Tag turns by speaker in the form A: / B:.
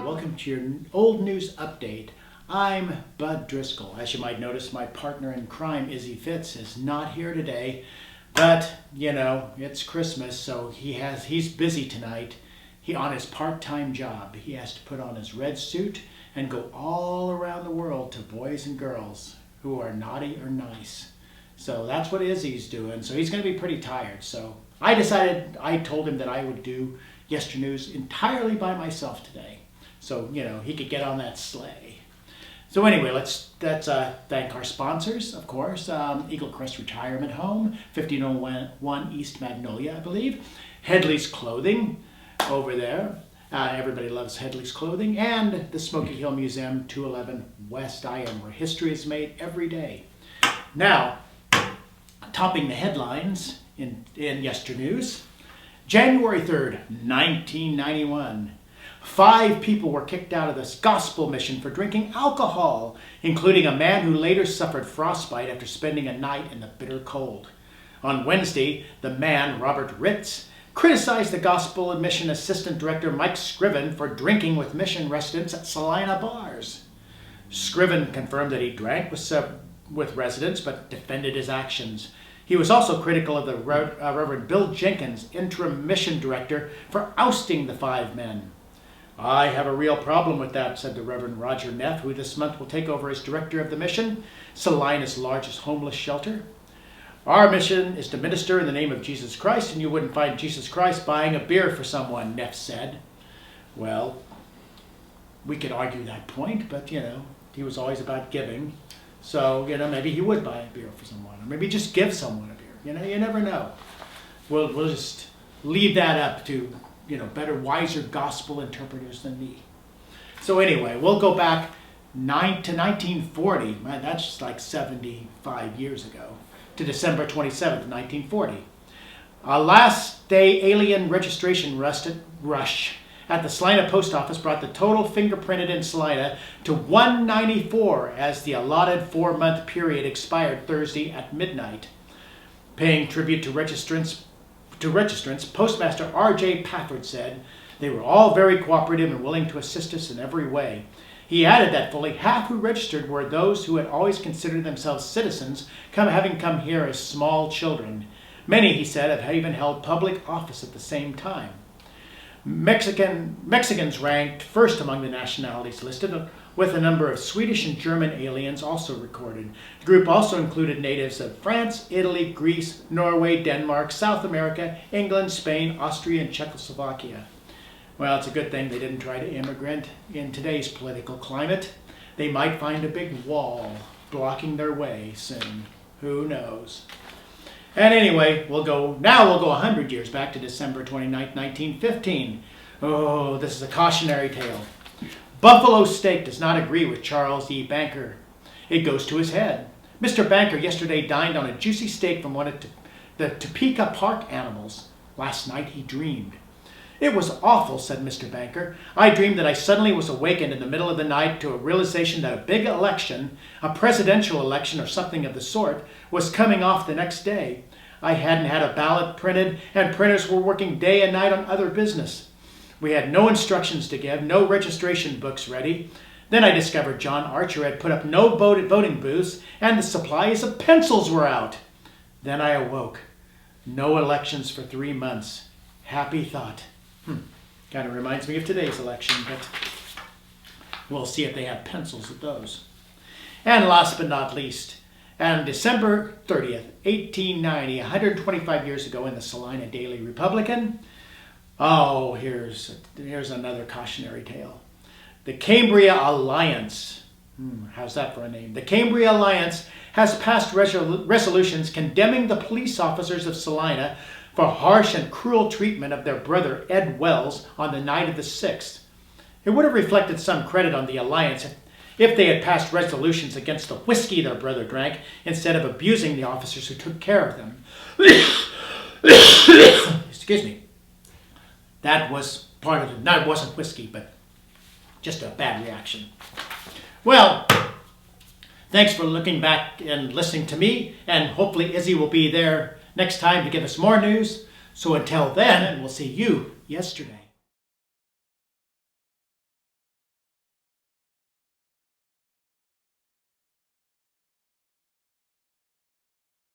A: Welcome to your old news update. I'm Bud Driscoll. As you might notice, my partner in crime, Izzy Fitz, is not here today. But, you know, it's Christmas, so he's busy tonight. On his part-time job, he has to put on his red suit and go all around the world to boys and girls who are naughty or nice. So that's what Izzy's doing. So he's going to be pretty tired. So I told him that I would do YESTERNEWS entirely by myself today. So, you know, he could get on that sleigh. So anyway, let's thank our sponsors, of course. Eagle Crest Retirement Home, 1501 East Magnolia, I believe. Headley's Clothing over there. Everybody loves Headley's Clothing. And the Smoky Hill Museum, 211 West IM, where history is made every day. Now, topping the headlines in YESTERNEWS, January 3rd, 1991. 5 people were kicked out of this gospel mission for drinking alcohol, including a man who later suffered frostbite after spending a night in the bitter cold. On Wednesday, the man, Robert Ritz, criticized the gospel and mission assistant director Mike Scriven for drinking with mission residents at Salina bars. Scriven confirmed that he drank with residents but defended his actions. He was also critical of the Reverend Bill Jenkins, interim mission director, for ousting the 5 men. I have a real problem with that, said the Reverend Roger Neff, who this month will take over as director of the mission, Salina's largest homeless shelter. Our mission is to minister in the name of Jesus Christ, and you wouldn't find Jesus Christ buying a beer for someone, Neff said. Well, we could argue that point, but, you know, he was always about giving. So, you know, maybe he would buy a beer for someone, or maybe just give someone a beer. You know, you never know. We'll just leave that up to, you know, better, wiser gospel interpreters than me. So anyway, we'll go back to 1940. Man, that's just like 75 years ago. To December 27th, 1940. A last day alien registration rush at the Salina post office brought the total fingerprinted in Salina to 194 as the allotted 4-month period expired Thursday at midnight. Paying tribute to registrants, Postmaster R.J. Pafford said they were all very cooperative and willing to assist us in every way. He added that fully half who registered were those who had always considered themselves citizens, having come here as small children. Many, he said, have even held public office at the same time. Mexicans ranked first among the nationalities listed, with a number of Swedish and German aliens also recorded. The group also included natives of France, Italy, Greece, Norway, Denmark, South America, England, Spain, Austria, and Czechoslovakia. Well, it's a good thing they didn't try to immigrate in today's political climate. They might find a big wall blocking their way soon. Who knows? And anyway, we'll go 100 years back to December 29, 1915. Oh, this is a cautionary tale. Buffalo Steak does not agree with Charles E. Banker. It goes to his head. Mr. Banker yesterday dined on a juicy steak from one of the Topeka Park animals. Last night he dreamed. It was awful, said Mr. Banker. I dreamed that I suddenly was awakened in the middle of the night to a realization that a big election, a presidential election or something of the sort, was coming off the next day. I hadn't had a ballot printed, and printers were working day and night on other business. We had no instructions to give, no registration books ready. Then I discovered John Archer had put up no voting booths, and the supplies of pencils were out. Then I awoke. No elections for 3 months. Happy thought. Kind of reminds me of today's election, but we'll see if they have pencils at those. And last but not least, on December 30th, 1890, 125 years ago in the Salina Daily Republican, oh, here's another cautionary tale. The Cambria Alliance, how's that for a name? The Cambria Alliance has passed resolutions condemning the police officers of Salina for harsh and cruel treatment of their brother Ed Wells on the night of the 6th. It would have reflected some credit on the Alliance if they had passed resolutions against the whiskey their brother drank instead of abusing the officers who took care of them. Excuse me. That was part of it. No, it wasn't whiskey, but just a bad reaction. Well, thanks for looking back and listening to me, and hopefully Izzy will be there next time to give us more news. So until then, we'll see you yesterday.